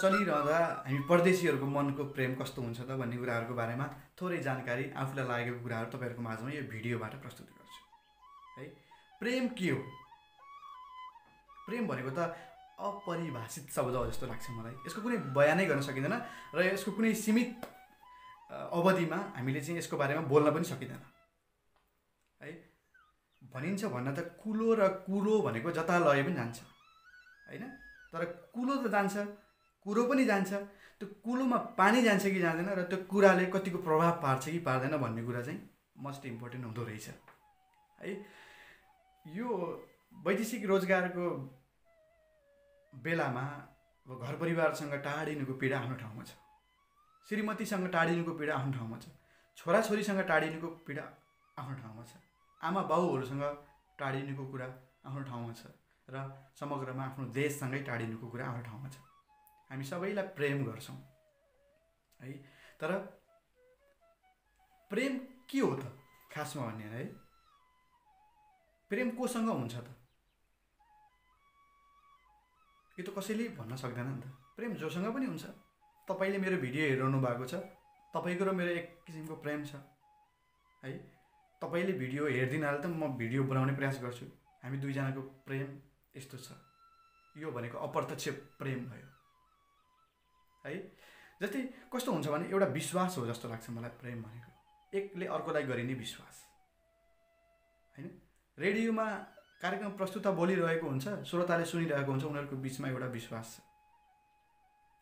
चलिरहँदा हामी परदेशीहरूको मनको प्रेम कस्तो हुन्छ त भन्ने कुराहरूको बारेमा थोरै जानकारी आफूलाई लागेको कुराहरू तपाईँहरूको माझमा यो भिडियोबाट प्रस्तुत गर्छु है। प्रेम के हो? प्रेम भनेको त अपरिभाषित शब्द हो जस्तो लाग्छ मलाई। यसको कुनै बयानै गर्न सकिँदैन र यसको कुनै सीमित अवधिमा हामीले चाहिँ यसको बारेमा बोल्न पनि सकिँदैन है। भनिन्छ भन्न त कुलो र कुरो भनेको जता लए पनि जान्छ हैन, तर कुलो त जान्छ, कुरो पनि जान्छ। त्यो कुलोमा पानी जान्छ कि जाँदैन र त्यो कुराले कतिको प्रभाव पार्छ कि पार्दैन भन्ने कुरा चाहिँ मोस्ट इम्पोर्टेन्ट हुँदो रहेछ है। यो वैदेशिक रोजगारको बेलामा घर परिवारसँग टाढिनुको पीडा आफ्नो ठाउँमा छ, श्रीमतीसँग टाढिनुको पीडा आफ्नो ठाउँमा छ, छोराछोरीसँग टाढिनुको पीडा आफ्नो ठाउँमा छ, आमा बाउहरूसँग टाढिनुको कुरा आफ्नो ठाउँमा छ र समग्रमा आफ्नो देशसँगै टाढिनुको कुरा आफ्नो ठाउँमा छ। हामी सबैलाई प्रेम गर्छौँ है, तर प्रेम के हो त खासमा भन्ने है? प्रेम कोसँग हुन्छ त? यो त कसैले भन्न सक्दैन नि त। प्रेम जोसँग पनि हुन्छ। तपाईँले मेरो भिडियो हेरिरहनु भएको छ, तपाईँको र मेरो एक किसिमको प्रेम छ है। तपाईँले भिडियो हेरिदिनाले त म भिडियो बनाउने प्रयास गर्छु। हामी दुईजनाको प्रेम यस्तो छ। यो भनेको अप्रत्यक्ष प्रेम भयो है। जस्तै कस्तो हुन्छ भने एउटा विश्वास हो जस्तो लाग्छ मलाई प्रेम भनेको। एकले अर्कोलाई गरिने विश्वास हैन। रेडियोमा कार्यक्रम प्रस्तुता बोलिरहेको हुन्छ, श्रोताले सुनिरहेको हुन्छ, उनीहरूको बिचमा एउटा विश्वास छ।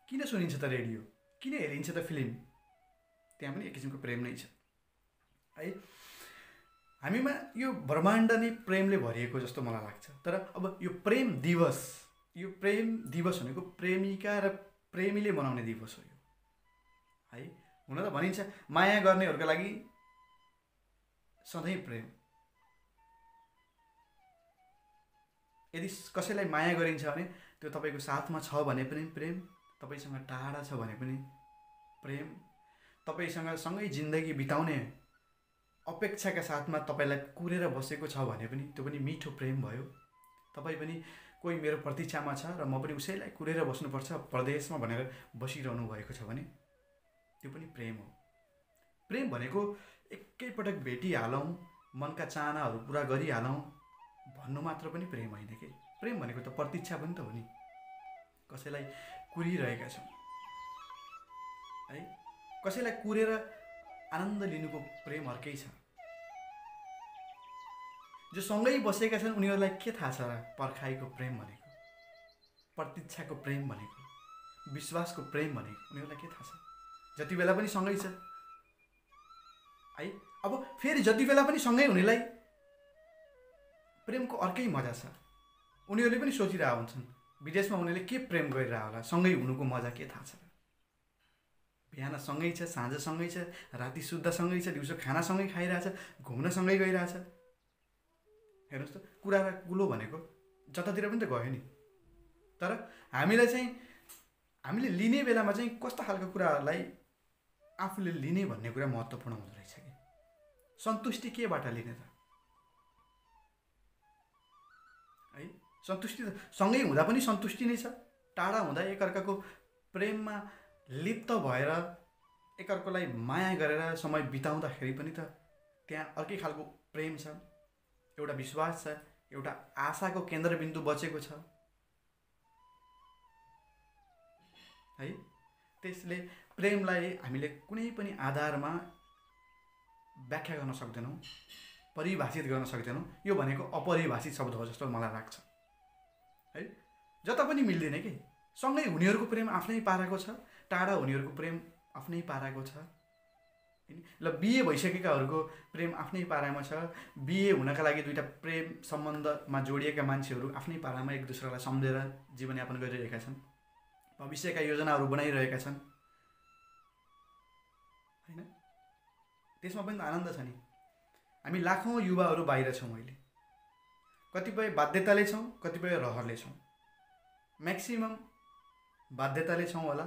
किन सुनिन्छ त रेडियो? किन हेरिन्छ त फिल्म? त्यहाँ पनि एक किसिमको प्रेम नै छ है। हामीमा यो ब्रह्माण्ड नै प्रेमले भरिएको जस्तो मलाई लाग्छ। तर अब यो प्रेम दिवस भनेको प्रेमिका र प्रेमीले मनाउने दिवस हो यो है। हुन त भनिन्छ माया गर्नेहरूका लागि सधैँ प्रेम। यदि कसैलाई माया गरिन्छ भने त्यो तपाईँको साथमा छ भने पनि प्रेम, तपाईँसँग टाढा छ भने पनि प्रेम, तपाईँसँग सँगै जिन्दगी बिताउने अपेक्षाका साथमा तपाईँलाई कुरेर बसेको छ भने पनि त्यो पनि मिठो प्रेम भयो। तपाईँ पनि कोही मेरो प्रतीक्षामा छ र म पनि उसैलाई कुरेर बस्नुपर्छ परदेशमा भनेर बसिरहनु भएको छ भने त्यो पनि प्रेम हो। प्रेम भनेको एकैपटक भेटिहालौँ, मनका चाहनाहरू पुरा गरिहालौँ भन्नु मात्र पनि प्रेम होइन के। प्रेम भनेको त प्रतीक्षा पनि त हो नि। कसैलाई कुरिरहेका छौँ है, कसैलाई कुरेर आनन्द लिनुको प्रेम अर्कै छ। जो सँगै बसेका छन् उनीहरूलाई के थाहा छ र पर्खाइको प्रेम भनेको, प्रतीक्षाको प्रेम भनेको, विश्वासको प्रेम भनेको उनीहरूलाई के थाहा छ? जति बेला पनि सँगै छ है। अब फेरि जति बेला पनि सँगै हुनेलाई प्रेमको अर्कै मजा छ। उनीहरूले पनि सोचिरहेको हुन्छन् विदेशमा उनीहरूले के प्रेम गरिरह होला, सँगै हुनुको मजा के थाहा छ? बिहान सँगै छ, साँझ सँगै छ, राति सुत्दा सँगै छ, दिउँसो खाना सँगै खाइरहेछ, घुम्न सँगै गइरहेछ। हेर्नुहोस् त, कुरा र कुलो भनेको जतातिर पनि त गयो नि। तर हामीले लिने बेलामा चाहिँ कस्तो खालको कुराहरूलाई आफूले लिने भन्ने कुरा महत्त्वपूर्ण हुँदो रहेछ कि। सन्तुष्टि केबाट लिने त है? सन्तुष्टि त सँगै हुँदा पनि सन्तुष्टि नै छ, टाढा हुँदा एकअर्काको प्रेममा लिप्त भएर एकअर्कालाई माया गरेर समय बिताउँदाखेरि पनि त त्यहाँ अर्कै खालको प्रेम छ, एउटा विश्वास छ, एउटा आशाको केन्द्रबिन्दु बचेको छ है। त्यसले प्रेमलाई हामीले कुनै पनि आधारमा व्याख्या गर्न सक्दैनौँ, परिभाषित गर्न सक्दैनौँ। यो भनेको अपरिभाषित शब्द हो जस्तो मलाई लाग्छ है। जता पनि मिल्दैन कि। सँगै हुनेहरूको प्रेम आफ्नै पाराको छ, टाढा हुनेहरूको प्रेम आफ्नै पाराको छ। ल बिहे भइसकेकाहरूको प्रेम आफ्नै पारामा छ। बिहे हुनका लागि दुईटा प्रेम सम्बन्धमा जोडिएका मान्छेहरू आफ्नै पारामा एक दुसरालाई सम्झेर जीवनयापन गरिरहेका छन्, भविष्यका योजनाहरू बनाइरहेका छन् हैन। त्यसमा पनि त आनन्द छ नि। हामी लाखौँ युवाहरू बाहिर छौँ अहिले। कतिपय बाध्यताले छौँ, कतिपय रहरले छौँ। म्याक्सिमम बाध्यताले छौँ होला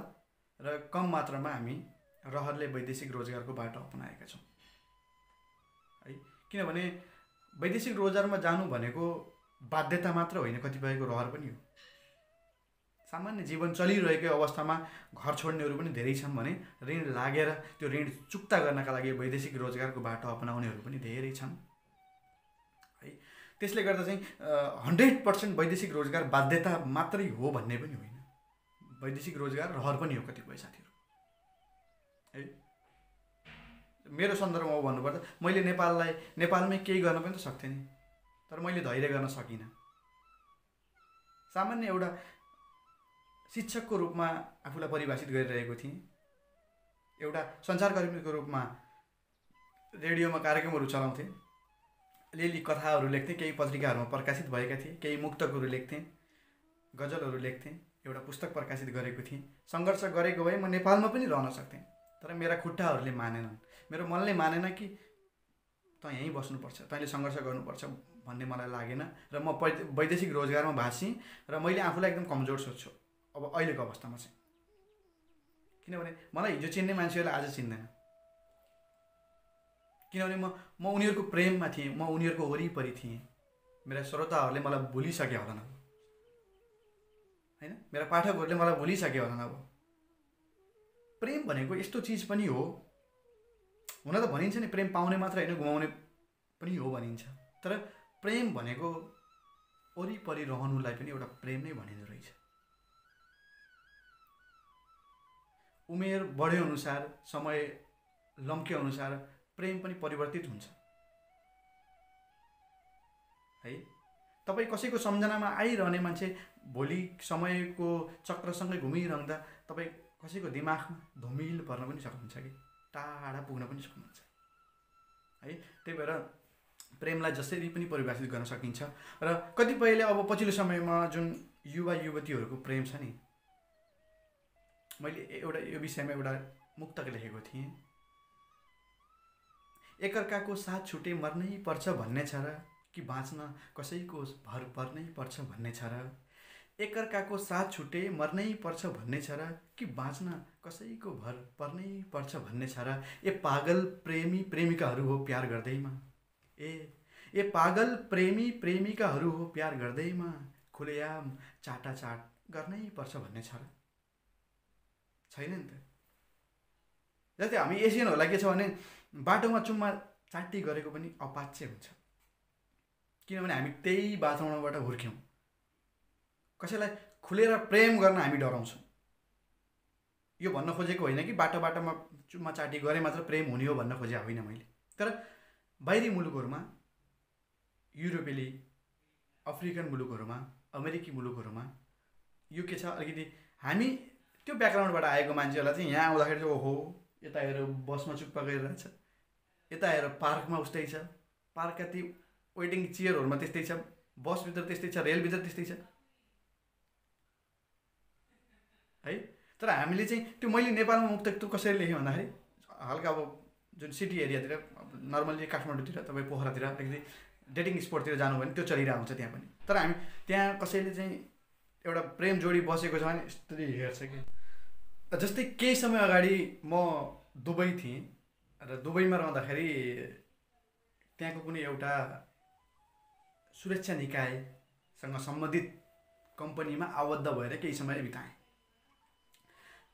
र कम मात्रामा हामी रहरले वैदेशिक रोजगारको बाटो अपनाएका छौँ है। किनभने वैदेशिक रोजगारमा जानु भनेको बाध्यता मात्र होइन, कतिपयको रहर पनि हो। सामान्य जीवन चलिरहेको अवस्थामा घर छोड्नेहरू पनि धेरै छन् भने ऋण लागेर त्यो ऋण चुक्ता गर्नका लागि वैदेशिक रोजगारको बाटो अपनाउनेहरू पनि धेरै छन् है। त्यसले गर्दा चाहिँ 100% वैदेशिक रोजगार बाध्यता मात्रै हो भन्ने पनि होइन, वैदेशिक रोजगार रहर पनि हो कतिपय साथीहरू है। मेरो सन्दर्भमा भन्नुपर्दा मैले नेपालमै केही गर्न पनि त सक्थेँ नि, तर मैले धैर्य गर्न सकिनँ। सामान्य एउटा शिक्षकको रूपमा आफूलाई परिभाषित गरिरहेको थिएँ, एउटा सञ्चारकर्मीको रूपमा रेडियोमा कार्यक्रमहरू चलाउँथेँ, अलिअलि कथाहरू लेख्थेँ, केही पत्रिकाहरूमा प्रकाशित भएका थिए, केही मुक्तकहरू लेख्थेँ, गजलहरू लेख्थेँ, एउटा पुस्तक प्रकाशित गरेको थिएँ। सङ्घर्ष गरेको भए म नेपालमा पनि रहन सक्थेँ, तर मेरा खुट्टाहरूले मानेनन्, मेरो मनले मानेन कि त यहीँ बस्नुपर्छ, तैँले सङ्घर्ष गर्नुपर्छ भन्ने मलाई लागेन र म वैदेशिक रोजगारमा भाँसिएँ र मैले आफूलाई एकदम कमजोर सोच्छु अब अहिलेको अवस्थामा चाहिँ। किनभने मलाई हिजो चिन्ने मान्छेहरूले आज चिन्दैन, किनभने म उनीहरूको प्रेममा थिएँ, म उनीहरूको वरिपरि थिएँ। मेरा श्रोताहरूले मलाई भुलिसके होला न होइन, मेरा पाठकहरूले मलाई भुलिसके होला न। अब प्रेम भनेको यस्तो चिज पनि हो, हुन त भनिन्छ नि प्रेम पाउने मात्र होइन गुमाउने पनि हो भनिन्छ, तर प्रेम भनेको वरिपरि रहनुलाई पनि एउटा प्रेम नै भनिँदो रहेछ। उमेर बढे अनुसार, समय लम्के अनुसार प्रेम पनि परिवर्तित हुन्छ है। तपाईँ कसैको सम्झनामा आइरहने मान्छे भोलि समयको चक्रसँगै घुमिरहँदा तपाईँ कसैको दिमागमा धमिल पर्न पनि सक्नुहुन्छ कि टाढा पुग्न पनि सक्नुहुन्छ है। त्यही भएर प्रेमलाई जसरी पनि परिभाषित गर्न सकिन्छ र कतिपयले अब पछिल्लो समयमा जुन युवा युवतीहरूको प्रेम छ नि, मैले यो विषयमा एउटा मुक्तक लेखेको थिएँ। एकअर्काको साथ छुटे मर्नै पर्छ भन्ने छ र कि बाँच्न कसैको भर पर्नै पर्छ भन्ने छ र, एकअर्काको साथ छुटे मर्नै पर्छ भन्ने छ र कि बाँच्न कसैको भर पर्नै पर्छ भन्ने छ र, ए पागल प्रेमी प्रेमिकाहरू हो प्यार गर्दैमा, ए पागल प्रेमी प्रेमिकाहरू हो प्यार गर्दैमा खुलेआम चाटाचाट गर्नै पर्छ भन्ने छ र। छैन नि त। जस्तै हामी एसियनहरूलाई के छ भने बाटोमा चुम्मा चाटी गरेको पनि अपाच्य हुन्छ, किनभने हामी त्यही वातावरणबाट हुर्क्यौँ। कसैलाई खुलेर प्रेम गर्न हामी डराउँछौँ। यो भन्न खोजेको होइन कि बाटोमा चुम्मा चाटी गरे मात्र प्रेम हुने हो भन्न खोजेको होइन मैले, तर बाहिरी मुलुकहरूमा, युरोपेली अफ्रिकन मुलुकहरूमा, अमेरिकी मुलुकहरूमा यो के छ, अलिकति हामी त्यो ब्याकग्राउन्डबाट आएको मान्छेहरूलाई चाहिँ यहाँ आउँदाखेरि चाहिँ ओहो यता हेर बसमा चुप्प गरिरहेछ, यता हेर पार्कमा उस्तै छ, पार्कका ती वेटिङ चेयरहरूमा त्यस्तै छ, बसभित्र त्यस्तै छ, रेलभित्र त्यस्तै छ है। तर हामीले चाहिँ त्यो मैले नेपालमा मुक्तक त्यो कसरी लेखेँ भन्दाखेरि हल्का अब जुन सिटी एरियातिर, नर्मल्ली काठमाडौँतिर, तपाईँ पोखरातिर अलिकति डेटिङ स्पोटतिर जानु भने त्यो चलिरहेको हुन्छ त्यहाँ पनि। तर हामी त्यहाँ कसैले चाहिँ एउटा प्रेम जोडी बसेको छ भने यस्तरी हेर्छ कि। जस्तै केही समय अगाडि म दुबई थिएँ र दुबईमा रहँदाखेरि त्यहाँको कुनै एउटा सुरक्षा निकायसँग सम्बन्धित कम्पनीमा आबद्ध भएर केही समय बिताएँ।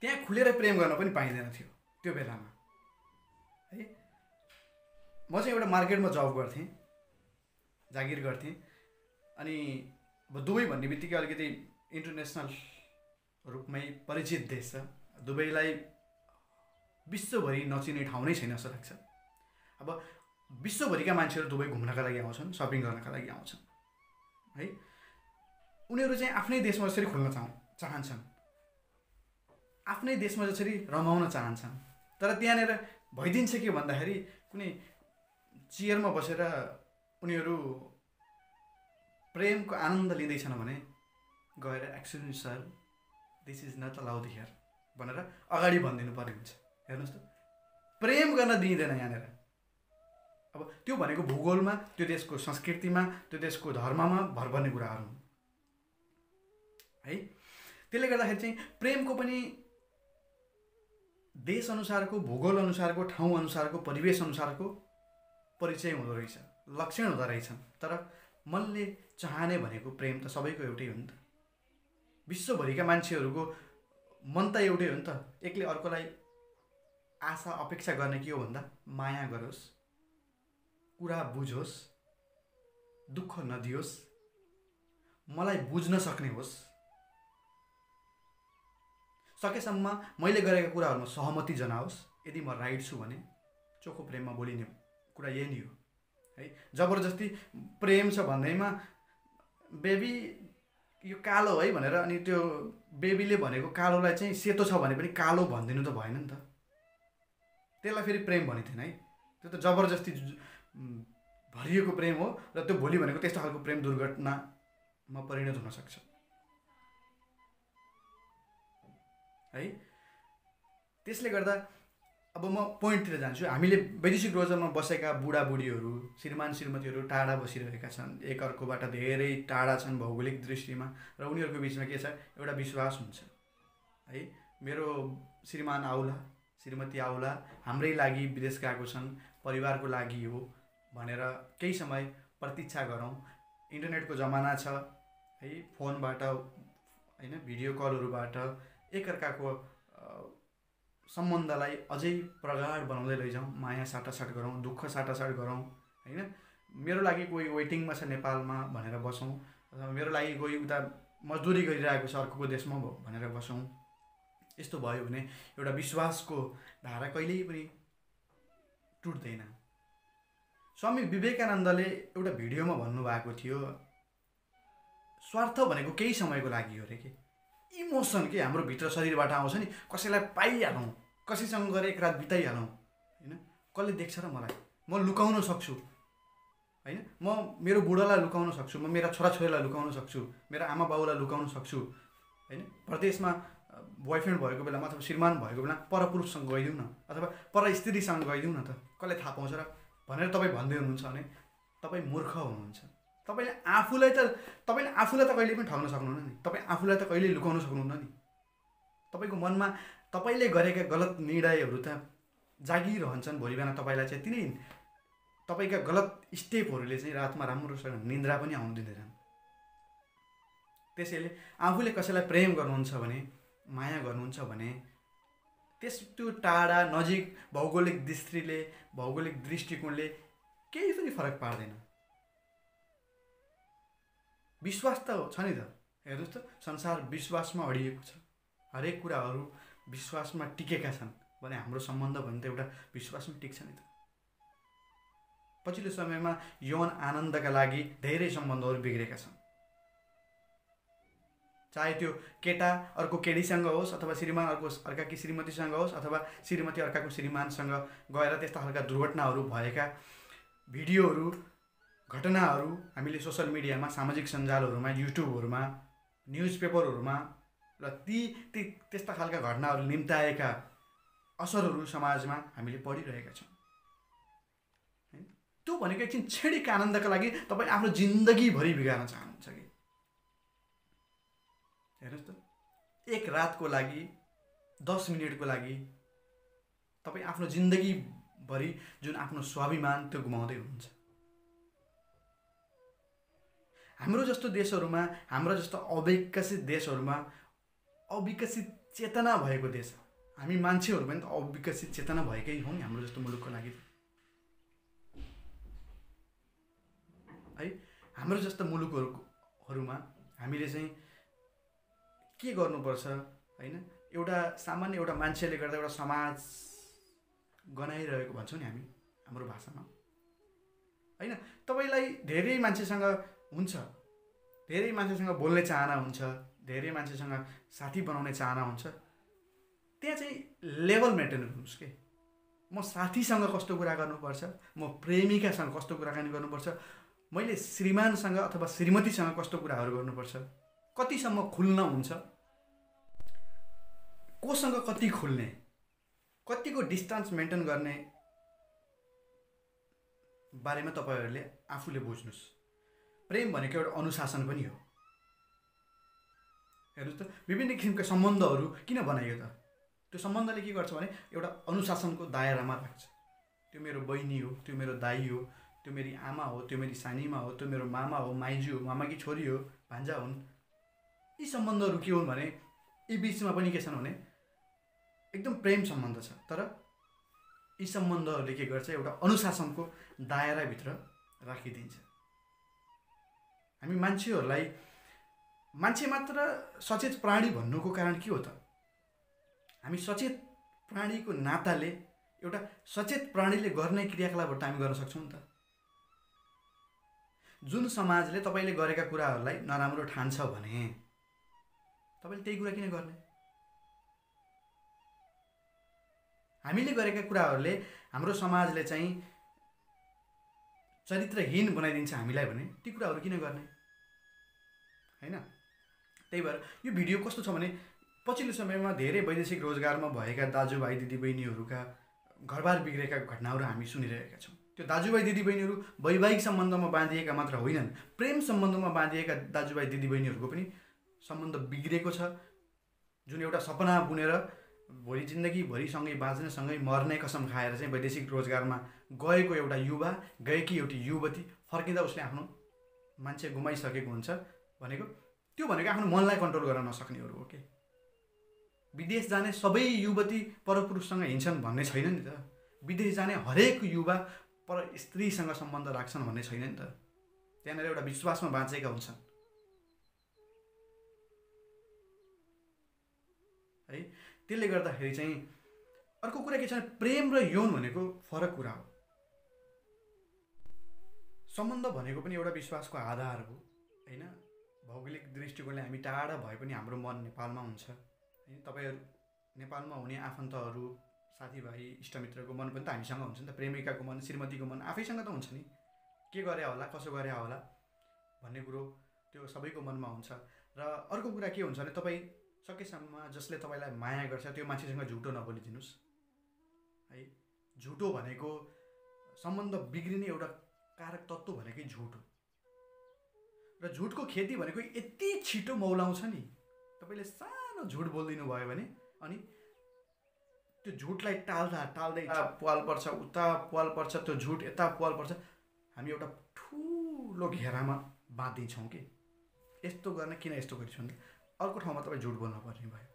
त्यहाँ खुलेर प्रेम गर्न पनि पाइँदैन थियो त्यो बेलामा है। म चाहिँ एउटा मार्केटमा जब गर्थेँ, जागिर गर्थेँ, अनि अब दुबई भन्ने बित्तिकै अलिकति इन्टरनेसनल रूपमै परिचित देश छ। दुबईलाई विश्वभरि नचिने ठाउँ नै छैन जस्तो लाग्छ। अब विश्वभरिका मान्छेहरू दुबई घुम्नका लागि आउँछन्, सपिङ गर्नका लागि आउँछन् है। उनीहरू चाहिँ आफ्नै देशमा जसरी खुल्न चाहन्छन्, आफ्नै देशमा जसरी रमाउन चाहन्छन्, तर त्यहाँनिर भइदिन्छ के भन्दाखेरि कुनै चेयरमा बसेर उनीहरू प्रेमको आनन्द लिँदैछन् भने गएर excuse sir this is not allowed here भनेर अगाडि भनिदिनु पर्ने हुन्छ। हेर्नुहोस् त, प्रेम गर्न दिइँदैन यहाँनिर। अब त्यो भनेको भूगोलमा, त्यो देशको संस्कृतिमा, त्यो देशको धर्ममा भर पर्ने कुराहरू हुन् है। त्यसले गर्दाखेरि चाहिँ प्रेमको पनि देश अनुसारको, भूगोल अनुसारको, ठाउँ अनुसारको, परिवेश अनुसारको परिचय हुँदो रहेछ, लक्षण हुँदो रहेछन्। तर मनले चाहने भनेको प्रेम त सबैको एउटै हो नि त विश्वभरिका मान्छेहरूको मन त एउटै हो नि त, एकले अर्कोलाई आशा अपेक्षा गर्ने के हो भन्दा माया गरोस्, कुरा बुझोस्, दुःख नदियोस्, मलाई बुझ्न सक्ने होस्, सकेसम्म मैले गरेका कुराहरूमा सहमति जनाओस्। यदि म राइट छु भने चोखो प्रेममा बोलिने कुरा यही नै हो है। जबरजस्ती प्रेम छ भन्दैमा बेबी यो कालो है भनेर अनि त्यो बेबीले भनेको कालोलाई चाहिँ सेतो छ भने पनि कालो भनिदिनु त भएन नि त, त्यसलाई फेरि प्रेम भनिँदैन है। त्यो त जबरजस्ती भरिएको प्रेम हो र त्यो भोलि भनेको त्यस्तो खालको प्रेम दुर्घटनामा परिणत हुनसक्छ है। त्यसले गर्दा अब म पोइन्टतिर जान्छु। हामीले वैदेशिक रोजरमा बसेका बुढाबुढीहरू, श्रीमान श्रीमतीहरू टाढा बसिरहेका छन्, एकअर्कोबाट धेरै टाढा छन् भौगोलिक दृष्टिमा, र उनीहरूको बिचमा के छ, एउटा विश्वास हुन्छ है। मेरो श्रीमान आउला, श्रीमती आउला, हाम्रै लागि विदेश गएको छन्, परिवारको लागि हो भनेर केही समय प्रतीक्षा गरौँ। इन्टरनेटको जमाना छ है, फोनबाट होइन, भिडियो कलहरूबाट एकअर्काको सम्बन्धलाई अझै प्रगाढ बनाउँदै लैजाउँ, माया साटासाट गरौँ, दुःख साटासाट गरौँ होइन। मेरो लागि कोही वेटिङमा छ नेपालमा भनेर बसौँ, अथवा मेरो लागि कोही उता मजदुरी गरिरहेको छ अर्को देशमा भनेर बसौँ। यस्तो भयो भने एउटा विश्वासको धारा कहिल्यै पनि टुट्दैन। स्वामी विवेकानन्दले एउटा भिडियोमा भन्नुभएको थियो, स्वार्थ भनेको केही समयको लागि हो रे के, इमोसन के हाम्रो भित्र शरीरबाट आउँछ नि, कसैलाई पाइहालौँ, कसैसँग गएर एक रात बिताइहालौँ होइन। कसले देख्छ र मलाई, म लुकाउन सक्छु होइन, म मेरो बुढालाई लुकाउन सक्छु, म मेरा छोराछोरीलाई लुकाउन सक्छु, मेरो आमा बाउलाई लुकाउन सक्छु होइन। परदेशमा बोयफ्रेन्ड भएको बेलामा अथवा श्रीमान भएको बेला परपुरुषसँग गइदिउँ न, अथवा पर स्त्रीसँग गइदिउँ न त, कसले थाहा पाउँछ र भनेर तपाईँ भन्दै हुनुहुन्छ भने तपाईँ मूर्ख हुनुहुन्छ। तपाईँले आफूलाई त कहिले पनि ठग्न सक्नुहुन्न नि, तपाईँ आफूलाई त कहिल्यै लुकाउन सक्नुहुन्न नि। तपाईँको मनमा तपाईँले गरेका गलत निर्णयहरू त जागिरहन्छन्, भोलि बिहान तपाईँलाई चाहिँ तिनै तपाईँका गलत स्टेपहरूले चाहिँ रातमा राम्रोसँग निन्द्रा पनि आउनु दिँदैनन्। त्यसैले आफूले कसैलाई प्रेम गर्नुहुन्छ भने, माया गर्नुहुन्छ भने त्यो टाढा नजिक भौगोलिक दृष्टिकोणले केही पनि फरक पार्दैन। विश्वास त छ नि त, हेर्नुहोस् त, संसार विश्वासमा अडिएको छ, हरेक कुराहरू विश्वासमा टिकेका छन् भने हाम्रो सम्बन्ध भने त एउटा विश्वासमा टिक्छ नि त। पछिल्लो समयमा यौन आनन्दका लागि धेरै सम्बन्धहरू बिग्रेका छन्, चाहे त्यो केटा अर्को केटीसँग होस्, अथवा श्रीमान अर्काकी श्रीमतीसँग होस्, अथवा श्रीमती अर्काको श्रीमानसँग गएर त्यस्ता खालका दुर्घटनाहरू भएका भिडियोहरू, घटनाहरू हामीले सोसल मिडियामा, सामाजिक सञ्जालहरूमा, युट्युबहरूमा, न्युज पेपरहरूमा र त्यस्ता खालका घटनाहरू निम्ताएका असरहरू समाजमा हामीले पढिरहेका छौँ। त्यो भनेको एकछिन क्षणिक आनन्दका लागि तपाईँ आफ्नो जिन्दगीभरि बिगार्न चाहनुहुन्छ कि? हेर्नुहोस् त, एक रातको लागि, 10 मिनटको लागि तपाईँ आफ्नो जिन्दगीभरि जुन आफ्नो स्वाभिमान त्यो गुमाउँदै हुनुहुन्छ। हाम्रो जस्तो देशहरूमा, हाम्रो जस्तो अविकसित देशहरूमा अविकसित चेतना भएको देश, हामी मान्छेहरू पनि त अविकसित चेतना भएकै हौँ नि हाम्रो जस्तो मुलुकको लागि है। हाम्रो जस्तो मुलुकहरूमा हामीले चाहिँ के गर्नुपर्छ होइन, एउटा सामान्य एउटा मान्छेले गर्दा एउटा समाज गनाइरहेको भन्छौँ नि हामी हाम्रो भाषामा होइन। तपाईँलाई धेरै मान्छेसँग हुन्छ, धेरै मान्छेसँग बोल्ने चाहना हुन्छ, धेरै मान्छेसँग साथी बनाउने चाहना हुन्छ, त्यहाँ चाहिँ लेभल मेन्टेन गर्नुहोस् के। म साथीसँग कस्तो कुरा गर्नुपर्छ, म प्रेमिकासँग कस्तो कुराकानी गर्नुपर्छ, मैले श्रीमानसँग अथवा श्रीमतीसँग कस्तो कुराहरू गर्नुपर्छ, कतिसम्म खुल्न हुन्छ, कोसँग कति खुल्ने, कतिको डिस्टेन्स मेन्टेन गर्ने बारेमा तपाईँहरूले आफूले बुझ्नुहोस्। प्रेम भनेको एउटा अनुशासन पनि हो। हेर्नुहोस् त, विभिन्न किसिमका सम्बन्धहरू किन बनाइयो त? त्यो सम्बन्धले के गर्छ भने एउटा अनुशासनको दायरामा राख्छ। त्यो मेरो बहिनी हो, त्यो मेरो दाइ हो, त्यो मेरी आमा हो, त्यो मेरी सानीमा हो, त्यो मेरो मामा हो, माइजू हो, मामाकी छोरी हो, भान्जा हुन्, यी सम्बन्धहरू के हुन् भने यी बिचमा पनि के छन् भने एकदम प्रेम सम्बन्ध छ, तर यी सम्बन्धहरूले के गर्छ, एउटा अनुशासनको दायराभित्र राखिदिन्छ। हामी मान्छेहरूलाई मान्छे मात्र सचेत प्राणी भन्नुको कारण के हो त? हामी सचेत प्राणीको नाताले एउटा सचेत प्राणीले गर्ने क्रियाकलापहरू हामी गर्न सक्छौँ नि त। जुन समाजले तपाईँले गरेका कुराहरूलाई नराम्रो ठान्छ भने तपाईँले त्यही कुरा किन गर्ने? हामीले गरेका कुराहरूले हाम्रो समाजले चाहिँ चरित्रहीन बनाइदिन्छ हामीलाई भने ती कुराहरू किन गर्ने, हैन? त्यही भएर यो भिडियो कस्तो छ भने पछिल्लो समयमा धेरै वैदेशिक रोजगारमा भएका दाजुभाइ दिदीबहिनीहरूका घरबार बिग्रेका घटनाहरू हामी सुनिरहेका छौँ। त्यो दाजुभाइ दिदीबहिनीहरू वैवाहिक सम्बन्धमा बाँधिएका मात्र होइनन्, प्रेम सम्बन्धमा बाँधिएका दाजुभाइ दिदीबहिनीहरूको पनि सम्बन्ध बिग्रेको छ। जुन एउटा सपना बुनेर भोलि जिन्दगीभरि सँगै बाँच्ने सँगै मर्ने कसम खाएर चाहिँ वैदेशिक रोजगारमा गएको एउटा युवा, गएकी एउटी युवती फर्किँदा उसले आफ्नो मान्छे गुमाइसकेको हुन्छ भनेको त्यो भनेको आफ्नो मनलाई कन्ट्रोल गर्न नसक्नेहरू हो के। विदेश जाने सबै युवती परपुरुषसँग हिँड्छन् भन्ने छैन नि त। विदेश जाने हरेक युवा पर स्त्रीसँग सम्बन्ध राख्छन् भन्ने छैन नि त। त्यहाँनिर एउटा विश्वासमा बाँचेका हुन्छन् है। त्यसले गर्दाखेरि चाहिँ अर्को कुरा के छ, प्रेम र यौन भनेको फरक कुरा हो। सम्बन्ध भनेको पनि एउटा विश्वासको आधार हो, हैन? भौगोलिक दृष्टिकोणले हामी टाढा भए पनि हाम्रो मन नेपालमा हुन्छ, है? तपाईँहरू नेपालमा हुने आफन्तहरू, साथीभाइ, इष्टमित्रको मन पनि त हामीसँग हुन्छ नि त। प्रेमिकाको मन, श्रीमतीको मन आफैसँग त हुन्छ नि। के गरे होला, कसो गरे होला भन्ने कुरो त्यो सबैको मनमा हुन्छ। र अर्को कुरा के हुन्छ भने तपाईँ सकेसम्म जसले तपाईँलाई माया गर्छ त्यो मान्छेसँग झुटो नबोलिदिनुहोस्, है? झुटो भनेको सम्बन्ध बिग्रिने एउटा कारक तत्त्व भनेकै झुट हो। र झुटको खेती भनेको यति छिटो मौलाउँछ नि। तपाईँले सानो झुट बोलिदिनु भयो भने अनि त्यो झुटलाई टाल्दा टाल्दै पाल पर्छ, उता पाल पर्छ, त्यो झुट यता पाल पर्छ, हामी एउटा ठुलो घेरामा बाँधिन्छौँ कि यस्तो गर्न किन यस्तो गरिस् भन्दा अर्को ठाउँमा तपाईँ झुट बोल्नु पर्ने भयो,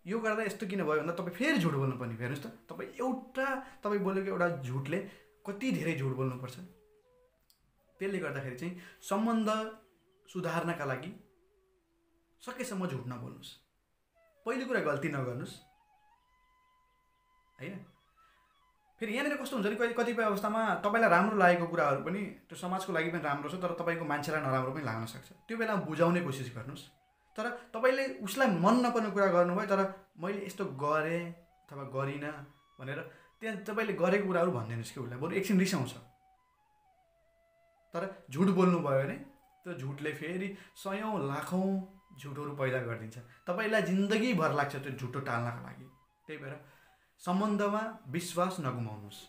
यो गर्दा यस्तो किन भयो भन्दा तपाईँ फेरि झुट बोल्नु पर्ने। हेर्नुहोस् त, तपाईँ बोलेको एउटा झुटले कति धेरै झुट बोल्नुपर्छ। त्यसले गर्दाखेरि चाहिँ सम्बन्ध सुधार्नका लागि सकेसम्म झुट नबोल्नुहोस्। पहिलो कुरा गल्ती नगर्नुहोस्, हैन? फेरि यहाँनिर कस्तो हुन्छ नि, कतिपय अवस्थामा तपाईँलाई राम्रो लागेको कुराहरू पनि त्यो समाजको लागि पनि राम्रो छ, तर तपाईँको मान्छेलाई नराम्रो पनि लाग्न सक्छ। त्यो बेला बुझाउने कोसिस गर्नुहोस्। तर तपाईँले उसलाई मन नपर्ने कुरा गर्नुभयो, तर मैले यस्तो गरेँ अथवा गरिनँ भनेर त्यहाँ तपाईँले गरेको कुराहरू भनिदिनुहोस् कि उसलाई, बरु एकछिन रिसाउँछ। तर झुट बोल्नुभयो भने त्यो झुटले फेरि सयौँ लाखौँ झुटहरू पैदा गरिदिन्छ। तपाईँलाई जिन्दगीभर लाग्छ त्यो झुटो टाल्नका लागि। त्यही भएर सम्बन्धमा विश्वास नगुमाउनुहोस्।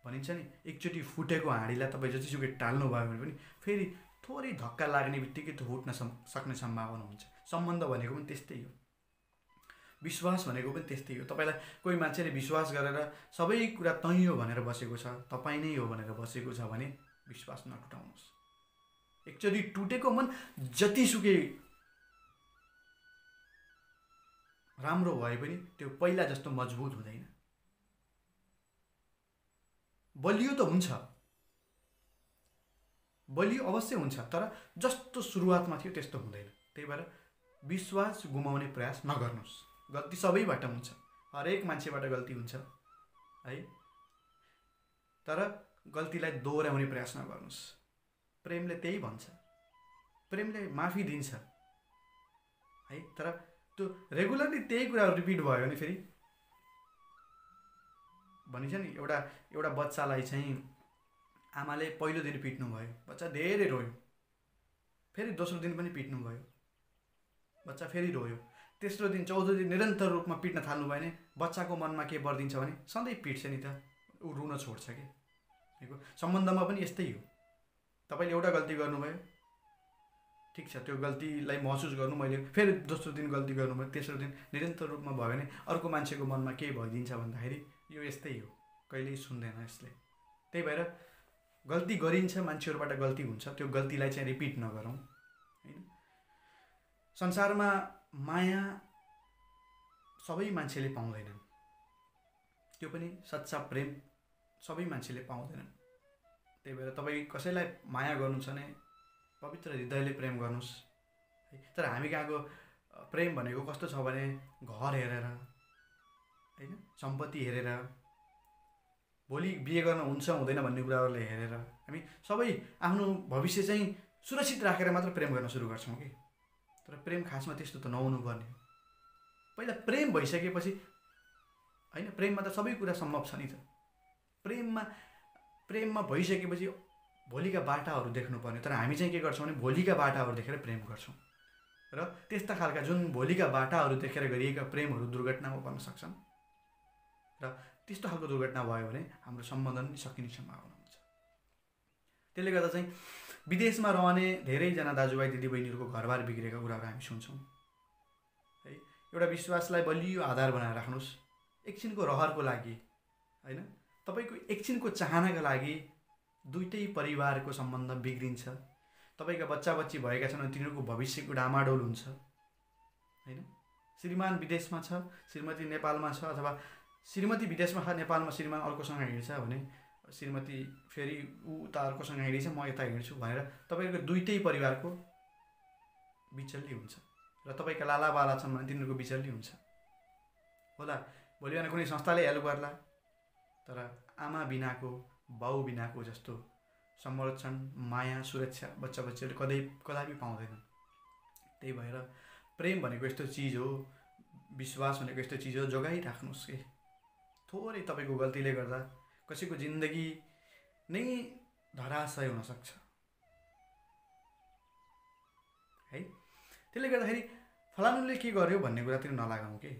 भनिन्छ नि, एकचोटि फुटेको हाँडीलाई तपाईँ जतिसुकै टाल्नुभयो भने पनि फेरि थोरै धक्का लाग्ने बित्तिकै त्यो फुट्न सक्ने सम्भावना हुन्छ। सम्बन्ध भनेको पनि त्यस्तै हो, विश्वास भनेको पनि त्यस्तै हो। तपाईँलाई कोही मान्छेले विश्वास गरेर सबै कुरा तै हो भनेर बसेको छ, तपाईँ नै हो भनेर बसेको छ भने विश्वास नटुटाउनुहोस्। एकचोटि टुटेको मन जतिसुकै राम्रो भए पनि त्यो पहिला जस्तो मजबुत हुँदैन। बलियो त हुन्छ, बलियो अवश्य हुन्छ, तर जस्तो सुरुवातमा थियो त्यस्तो हुँदैन। त्यही भएर विश्वास गुमाउने प्रयास नगर्नुहोस्। गल्ती सबैबाट हुन्छ, हरेक मान्छेबाट गल्ती हुन्छ, है? तर गल्तीलाई दोहोऱ्याउने प्रयास नगर्नुहोस्। प्रेमले त्यही भन्छ, प्रेमले माफी दिन्छ, है? तर त्यो रेगुलरली त्यही कुराहरू रिपिट भयो भने फेरि भनिन्छ नि, एउटा बच्चालाई चाहिँ आमाले पहिलो दिन पिट्नु भयो, बच्चा धेरै रोयो, फेरि दोस्रो दिन पनि पिट्नु भयो, बच्चा फेरि रोयो, तेस्रो दिन चौथो दिन निरन्तर रूपमा पिट्न थाल्नु भयो भने बच्चाको मनमा के बढ्दिन्छ भने सधैँ पिट्छ नि त, ऊ रुन छोड्छ कि। सम्बन्धमा पनि यस्तै हो। तपाईँले एउटा गल्ती गर्नुभयो, ठिक छ, त्यो गल्तीलाई महसुस गर्नु, मैले फेरि दोस्रो दिन गल्ती गर्नुभयो, तेस्रो दिन निरन्तर रूपमा भयो भने अर्को मान्छेको मनमा के भइदिन्छ भन्दाखेरि यो यस्तै हो, कहिल्यै सुन्दैन यसले। त्यही भएर गल्ती गरिन्छ, मान्छेहरूबाट गल्ती हुन्छ, त्यो गल्तीलाई चाहिँ रिपिट नगरौँ, हैन? संसारमा माया सबै मान्छेले पाउँदैनन्, त्यो पनि सच्चा प्रेम सबै मान्छेले पाउँदैनन्। त्यही भएर तपाईँ कसैलाई माया गर्नु छ भने पवित्र हृदयले प्रेम गर्नुहोस् है। तर हामी कहाँको प्रेम भनेको कस्तो छ भने घर हेरेर होइन, सम्पत्ति हेरेर, भोलि बिहे गर्न हुन्छ हुँदैन भन्ने कुराहरूले हेरेर हामी सबै आफ्नो भविष्य चाहिँ सुरक्षित राखेर मात्र प्रेम गर्न सुरु गर्छौँ कि। तर प्रेम खासमा त्यस्तो त नहुनु पर्ने। पहिला प्रेम भइसकेपछि होइन, प्रेममा त सबै कुरा सम्भव छ नि त। प्रेममा भइसकेपछि भोलिका बाटाहरू देख्नुपर्ने। तर हामी चाहिँ के गर्छौँ भने भोलिका बाटाहरू देखेर प्रेम गर्छौँ र त्यस्ता खालका जुन भोलिका बाटाहरू देखेर गरिएका प्रेमहरू दुर्घटनामा पर्न सक्छन् र त्यस्तो खालको दुर्घटना भयो भने हाम्रो सम्बन्ध पनि सकिने सम्भावना हुन्छ। त्यसले गर्दा चाहिँ विदेशमा रहने धेरैजना दाजुभाइ दिदीबहिनीहरूको घरबार बिग्रेका कुराहरू हामी सुन्छौँ है। एउटा विश्वासलाई बलियो आधार बनाएर राख्नुहोस्। एकछिनको रहरको लागि होइन, तपाईँको एकछिनको चाहनाका लागि दुईटै परिवारको सम्बन्ध बिग्रिन्छ। तपाईँका बच्चा बच्ची भएका छन् भने तिनीहरूको भविष्यको डामाडोल हुन्छ होइन। श्रीमान विदेशमा छ, श्रीमती नेपालमा छ, अथवा श्रीमती विदेशमा छ, नेपालमा श्रीमान अर्कोसँग हिँड्छ भने श्रीमती फेरि उता अर्कोसँग हिँडेछ, म यता हिँड्छु भनेर तपाईँको दुईटै परिवारको बिचल्ली हुन्छ र तपाईँका लालाबाला छन् भने तिनीहरूको बिचल्ली हुन्छ होला। भोलि बिहान कुनै संस्थाले हेल्प गर्ला, तर आमा बिनाको, बाउ बिनाको जस्तो संरक्षण, माया, सुरक्षा बच्चा बच्चीहरूले कदापि पाउँदैनन्। त्यही भएर प्रेम भनेको यस्तो चिज हो, विश्वास भनेको यस्तो चिज हो, जोगाइराख्नुहोस् कि थोरै तपाईँको गल्तीले गर्दा कसैको जिन्दगी नै धराशय हुनसक्छ है। त्यसले गर्दाखेरि फलानुले के गर्यो भन्ने कुरातिर नलागौँ कि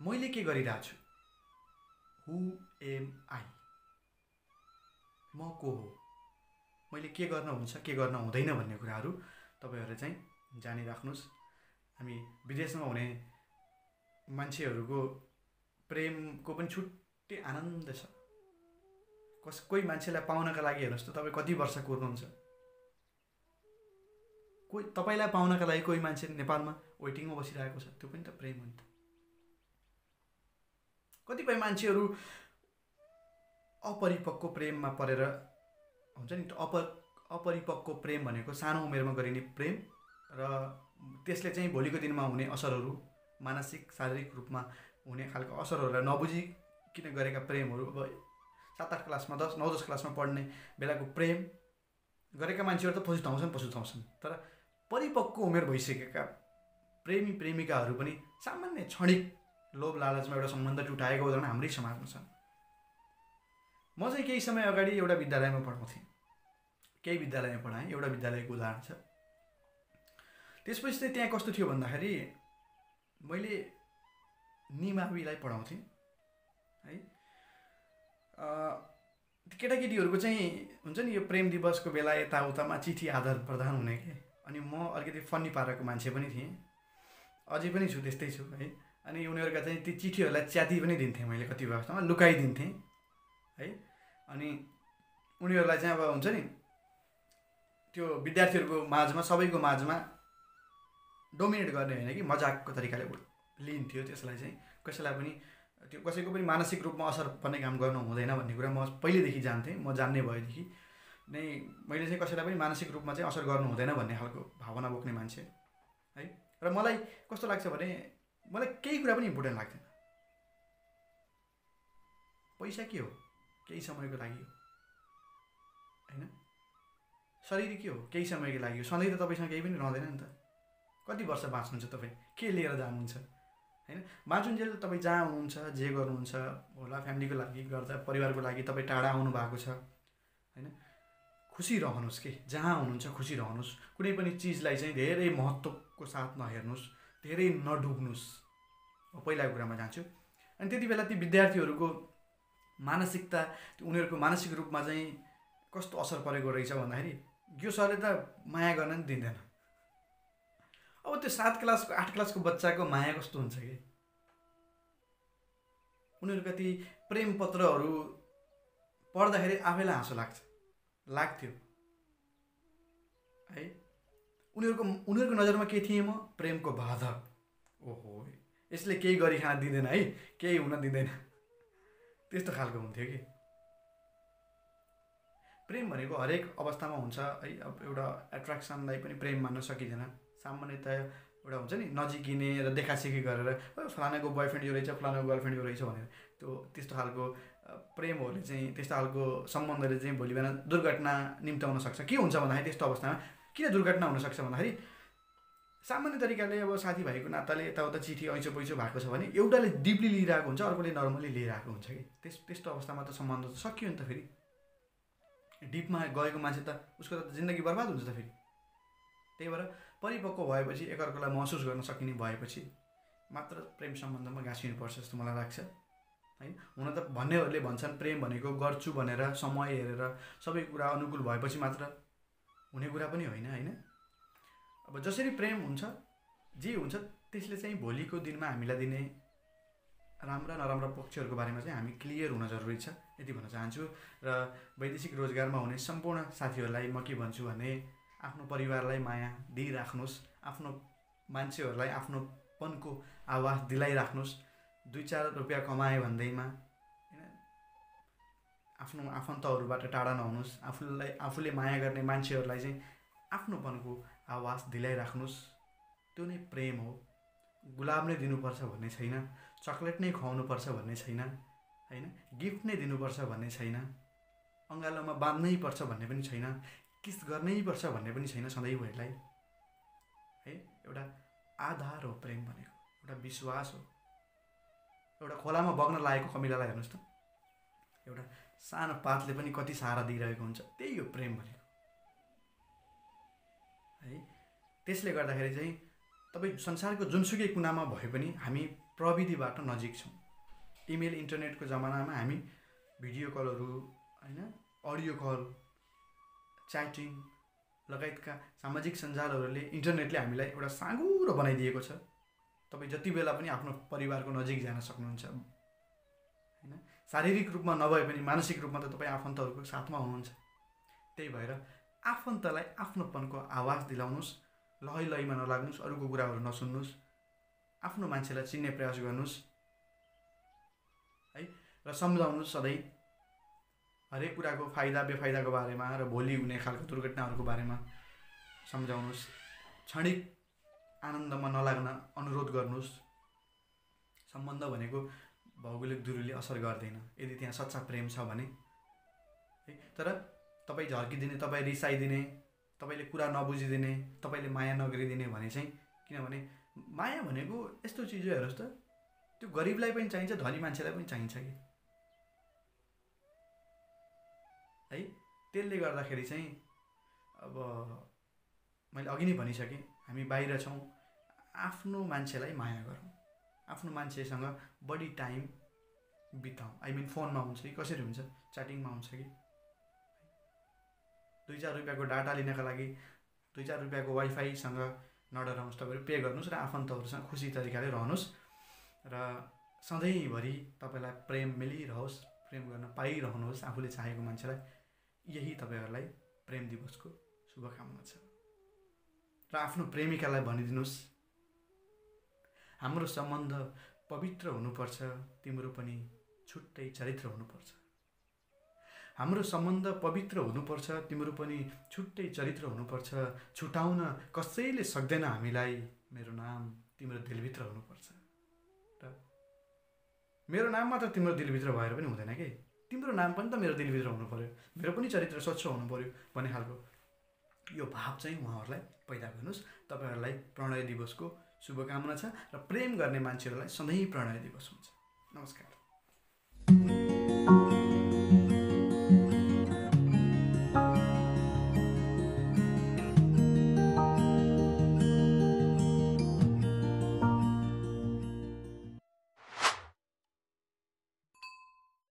मैले के गरिरहेको छु, हु एम आई, म को हो, मैले के गर्न हुन्छ के गर्न हुँदैन भन्ने कुराहरू तपाईँहरूले चाहिँ जानिराख्नुहोस्। हामी विदेशमा हुने मान्छेहरूको प्रेमको पनि छुट्टै आनन्द छ। कोही मान्छेलाई पाउनका लागि हेर्नुहोस् त तपाईँ कति वर्ष कुर्नुहुन्छ। कोही तपाईँलाई पाउनका लागि कोही मान्छे नेपालमा वेटिङमा बसिरहेको छ, त्यो पनि त प्रेम हो नि त। कतिपय मान्छेहरू अपरिपक्व प्रेममा परेर हुन्छ नि, अपरिपक्व प्रेम भनेको सानो उमेरमा गरिने प्रेम र त्यसले चाहिँ भोलिको दिनमा हुने असरहरू, मानसिक शारीरिक रूपमा हुने खालको असरहरूलाई नबुझिकन गरेका प्रेमहरू। अब 7-8 क्लासमा 9-10 क्लासमा पढ्ने बेलाको प्रेम गरेका मान्छेहरू त पछुताउँछन्, तर परिपक्व उमेर भइसकेका प्रेमी प्रेमिकाहरू पनि सामान्य क्षणिक लोभ लालचमा एउटा सम्बन्ध टुटाएको उदाहरण हाम्रै समाजमा छ। म चाहिँ केही समय अगाडि एउटा विद्यालयमा पढाउँथेँ, केही विद्यालयमा पढाएँ, एउटा विद्यालयको उदाहरण छ। त्यसपछि चाहिँ त्यहाँ कस्तो थियो भन्दाखेरि मैले निमाविलाई पढाउँथेँ है। केटाकेटीहरूको चाहिँ हुन्छ नि, यो प्रेम दिवसको बेला यताउतामा चिठी आदान प्रदान हुने के। अनि म अलिकति फन्नी पाराको मान्छे पनि थिएँ, अझै पनि छु, त्यस्तै छु है। अनि उनीहरूका चाहिँ ती चिठीहरूलाई च्याति पनि दिन्थेँ मैले, कति अवस्थामा लुकाइदिन्थेँ है। अनि उनीहरूलाई चाहिँ अब हुन्छ नि, त्यो विद्यार्थीहरूको माझमा, सबैको माझमा डोमिनेट गर्ने होइन कि मजाकको तरिकाले लिन्थ्यो त्यसलाई चाहिँ। कसैलाई पनि त्यो कसैको पनि मानसिक रूपमा असर पर्ने काम गर्नु हुँदैन भन्ने कुरा म पहिलेदेखि जान्थेँ। म जान्ने भएदेखि नै मैले चाहिँ कसैलाई पनि मानसिक रूपमा चाहिँ असर गर्नु हुँदैन भन्ने खालको भावना बोक्ने मान्छे है। र मलाई कस्तो लाग्छ भने मलाई केही कुरा पनि इम्पोर्टेन्ट लाग्दैन। पैसा के हो, केही समयको लागि हो होइन। शरीर के हो, केही समयको लागि हो। सधैँ त तपाईँसँग केही पनि रहँदैन नि त। कति वर्ष बाँच्नुहुन्छ तपाईँ, के लिएर जानुहुन्छ होइन। बाँचुन्जेल तपाईँ जहाँ हुनुहुन्छ, जे गर्नुहुन्छ होला, फ्यामिलीको लागि गर्दा, परिवारको लागि तपाईँ टाढा आउनु भएको छ होइन। खुसी रहनुहोस् कि जहाँ हुनुहुन्छ खुसी रहनुहोस्। कुनै पनि चिजलाई चाहिँ धेरै महत्त्वको साथ नहेर्नुहोस्, धेरै नडुब्नुहोस्। पहिलाको कुरामा जान्छु। अनि त्यति बेला ती विद्यार्थीहरूको मानसिकता, उनीहरूको मानसिक रूपमा चाहिँ कस्तो असर परेको रहेछ भन्दाखेरि यो सरले त माया गर्न नि दिँदैन। अब त्यो 7 क्लासको 8 क्लासको बच्चाको माया कस्तो हुन्छ कि। उनीहरूका ती प्रेम पत्रहरू पढ्दाखेरि आफैलाई हाँसो लाग्थ्यो है। उनीहरूको नजरमा के थिएँ म? प्रेमको बाधक। ओहो, यसले केही गरी खान दिँदैन है, केही हुन दिँदैन, त्यस्तो खालको हुन्थ्यो कि। प्रेम भनेको हरेक अवस्थामा हुन्छ है। अब एउटा एट्र्याक्सनलाई पनि प्रेम मान्न सकिँदैन। सामान्यतया एउटा हुन्छ नि नजिकिने र देखासेखी गरेर फलानाको बोयफ्रेन्ड यो रहेछ, फलानाको गर्लफ्रेन्ड यो रहेछ भनेर त्यस्तो खालको प्रेमहरूले चाहिँ, त्यस्तो खालको सम्बन्धले चाहिँ भोलि बिहान दुर्घटना निम्त्याउन सक्छ। के हुन्छ भन्दाखेरि त्यस्तो अवस्थामा किन दुर्घटना हुनसक्छ भन्दाखेरि सामान्य तरिकाले अब साथीभाइको नाताले यताउता चिठी ऐँचो पैँचो भएको छ भने एउटाले डिपली लिइरहेको हुन्छ, अर्कोले नर्मली लिइरहेको हुन्छ कि। त्यस्तो अवस्थामा त सम्बन्ध त सकियो नि त। फेरि डिपमा गएको मान्छे त उसको त जिन्दगी बर्बाद हुन्छ त फेरि। त्यही भएर परिपक्व भएपछि एकअर्कालाई महसुस गर्न सकिने भएपछि मात्र प्रेम सम्बन्धमा गाँसिनुपर्छ जस्तो मलाई लाग्छ होइन। हुन त भन्नेहरूले भन्छन् प्रेम भनेको गर्छु भनेर समय हेरेर सबै कुरा अनुकूल भएपछि मात्र हुने कुरा पनि होइन होइन। अब जसरी प्रेम हुन्छ, जे हुन्छ त्यसले चाहिँ भोलिको दिनमा हामीलाई दिने राम्रा नराम्रा पक्षहरूको बारेमा चाहिँ हामी क्लियर हुन जरुरी छ, यति भन्न चाहन्छु। र वैदेशिक रोजगारमा हुने सम्पूर्ण साथीहरूलाई म के भन्छु भने आफ्नो परिवारलाई माया दिइराख्नुहोस्, आफ्नो मान्छेहरूलाई आफ्नोपनको आवाज दिलाइराख्नुहोस्। 2-4 रुपियाँ कमाए भन्दैमा होइन आफ्नो आफन्तहरूबाट टाढा नहुनुहोस्। आफूले माया गर्ने मान्छेहरूलाई चाहिँ आफ्नोपनको आवाज दिलाइराख्नुहोस्। त्यो नै प्रेम हो। गुलाब नै दिनुपर्छ भन्ने छैन, चक्लेट नै खुवाउनुपर्छ भन्ने छैन होइन, गिफ्ट नै दिनुपर्छ भन्ने छैन, अँगालोमा बाँध्नै पर्छ भन्ने पनि छैन, किस गर्नै पर्छ भन्ने पनि छैन सधैँभरिलाई है। एउटा आधार हो प्रेम भनेको, एउटा विश्वास हो। एउटा खोलामा बग्न लागेको कमिलालाई हेर्नुहोस् त, एउटा सानो पातले पनि कति सहारा दिइरहेको हुन्छ। त्यही हो प्रेम भनेको है। त्यसले गर्दाखेरि चाहिँ तपाईँ संसारको जुनसुकै कुनामा भए पनि हामी प्रविधिबाट नजिक छौँ। इमेल इन्टरनेटको जमानामा हामी भिडियो कलहरू होइन, अडियो कल, च्याटिङ लगायतका सामाजिक सञ्जालहरूले इन्टरनेटले हामीलाई एउटा साँगुरो बनाइदिएको छ। तपाईँ जति बेला पनि आफ्नो परिवारको नजिक जान सक्नुहुन्छ होइन। शारीरिक रूपमा नभए पनि मानसिक रूपमा त तपाईँ आफन्तहरूको साथमा हुनुहुन्छ। त्यही भएर आफन्तलाई आफ्नोपनको आवाज दिलाउनुहोस्, लहै लहीमा नलाग्नुहोस्, अरूको कुराहरू नसुन्नुहोस्, आफ्नो मान्छेलाई चिन्ने प्रयास गर्नुहोस् है। र सम्झाउनुहोस् सधैँ हरेक कुराको फाइदा बेफाइदाको बारेमा र भोलि हुने खालको दुर्घटनाहरूको बारेमा सम्झाउनुहोस्। क्षणिक आनन्दमा नलाग्न अनुरोध गर्नुहोस्। सम्बन्ध भनेको भौगोलिक दूरीले असर गर्दैन यदि त्यहाँ सच्चा प्रेम छ भने है। तर तपाईँ झर्किदिने, तपाईँ रिसाइदिने, तपाईँले कुरा नबुझिदिने, तपाईँले माया नगरिदिने भने चाहिँ, किनभने माया भनेको यस्तो चिज हो हेर्नुहोस् त, त्यो गरिबलाई पनि चाहिन्छ, धनी मान्छेलाई पनि चाहिन्छ कि है। त्यसले गर्दाखेरि चाहिँ अब मैले अघि नै भनिसकेँ, हामी बाहिर छौँ, आफ्नो मान्छेलाई माया गरौँ, आफ्नो मान्छेसँग बढी टाइम बिताउँ। आई मिन फोनमा हुन्छ कि कसरी हुन्छ, च्याटिङमा हुन्छ कि 2-4 रुपियाँको डाटा लिनका लागि 2-4 रुपियाँको वाइफाईसँग नडराउनुहोस्। तपाईँहरू पे गर्नुहोस् र आफन्तहरूसँग खुसी तरिकाले रहनुहोस् र सधैँभरि तपाईँलाई प्रेम मिलिरहोस्, प्रेम गर्न पाइरहनुहोस् आफूले चाहेको मान्छेलाई। यही तपाईँहरूलाई प्रेम दिवसको शुभकामना छ। र आफ्नो प्रेमिकालाई भनिदिनुहोस्, हाम्रो सम्बन्ध पवित्र हुनुपर्छ, तिम्रो पनि छुट्टै चरित्र हुनुपर्छ। हाम्रो सम्बन्ध पवित्र हुनुपर्छ, तिम्रो पनि छुट्टै चरित्र हुनुपर्छ। छुटाउन कसैले सक्दैन हामीलाई, मेरो नाम तिम्रो दिलभित्र हुनुपर्छ। र मेरो नाम मात्र तिम्रो दिलभित्र भएर पनि हुँदैन कि, तिम्रो नाम पनि त मेरो दिलभित्र हुनु पर्यो, मेरो पनि चरित्र स्वच्छ हुनु पर्यो भन्ने खालको यो भाव चाहिँ उहाँहरूलाई पैदा गर्नुहोस्। तपाईँहरूलाई प्रणय दिवसको शुभकामना छ र प्रेम गर्ने मान्छेहरूलाई सधैँ प्रणय दिवस हुन्छ। नमस्कार।